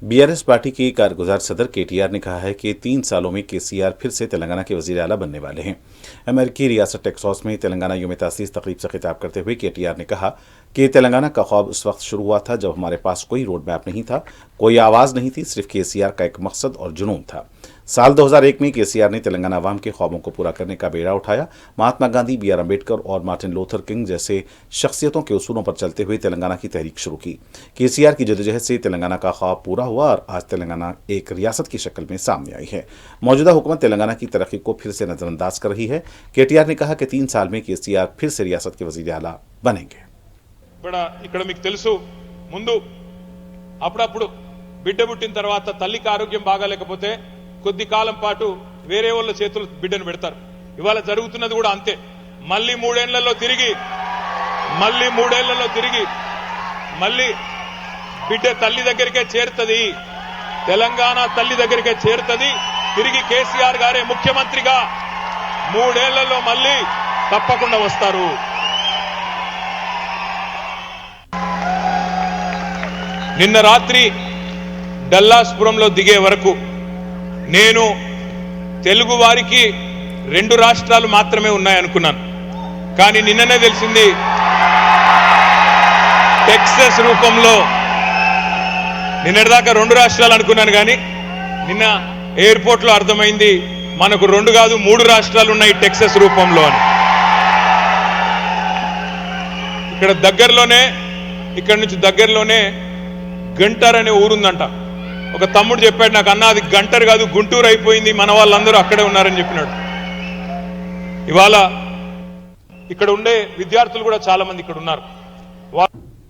BRS party के कारगुजार सदर KTR ने कहा है कि 3 सालों में केसीआर फिर से तेलंगाना के वजीर आला बनने वाले हैं। अमेरिकी रियासत टेक्सास में तेलंगाना यौम तासीस तकरीब से खिताब करते हुए केटीआर ने कहा कि तेलंगाना का ख्वाब उस वक्त शुरू हुआ था जब हमारे पास कोई रोड मैप नहीं था, कोई आवाज़ नहीं थी, सिर्फ केसीआर का एक मकसद और जुनून था। साल 2001 में केसीआर ने तेलंगाना अवाम के ख्वाबों को पूरा करने का बेड़ा उठाया। महात्मा गांधी, बी आर अम्बेडकर और मार्टिन लूथर किंग जैसे शख्सियतों के उसूलों पर चलते हुए तेलंगाना की तहरीक शुरू की। केसीआर की जदोजहद से तेलंगाना का ख्वाब पूरा हुआ और आज तेलंगाना एक रियासत की शक्ल में सामने आई है। मौजूदा हुकूमत तेलंगाना की तरक्की को फिर से नजरअंदाज कर रही है। केटीआर ने कहा कि 3 साल में केसीआर फिर से रियासत के वजीर आला बनेंगे। ఇక్కడ మీకు తెలుసు, ముందు అప్పుడప్పుడు బిడ్డ పుట్టిన తర్వాత తల్లికి ఆరోగ్యం బాగాలేకపోతే కొద్ది కాలం పాటు వేరే వాళ్ళ చేతులు బిడ్డను పెడతారు. ఇవాళ జరుగుతున్నది కూడా అంతే. మళ్ళీ 3 ఏళ్లలో తిరిగి బిడ్డ తల్లి దగ్గరికే చేరుతది, తెలంగాణ తల్లి దగ్గరికే చేరుతది. తిరిగి కేసీఆర్ గారే ముఖ్యమంత్రిగా 3 ఏళ్లలో మళ్ళీ తప్పకుండా వస్తారు. నిన్న రాత్రి డల్లాస్పురంలో దిగే వరకు నేను తెలుగు వారికి 2 రాష్ట్రాలు మాత్రమే ఉన్నాయనుకున్నాను. కానీ నిన్ననే తెలిసింది టెక్సస్ రూపంలో, నిన్నటిదాకా 2 రాష్ట్రాలు అనుకున్నాను కానీ నిన్న ఎయిర్పోర్ట్లో అర్థమైంది మనకు 2 కాదు 3 రాష్ట్రాలు ఉన్నాయి టెక్సస్ రూపంలో అని. ఇక్కడ నుంచి దగ్గరలోనే గంటర్ అనే ఊరుందంట. ఒక తమ్ముడు చెప్పాడు నాకు, అన్న అది గంటర్ కాదు గుంటూరు అయిపోయింది, మన వాళ్ళందరూ అక్కడే ఉన్నారని చెప్పినాడు. ఇవాళ ఇక్కడ ఉండే విద్యార్థులు కూడా చాలా మంది ఇక్కడ ఉన్నారు.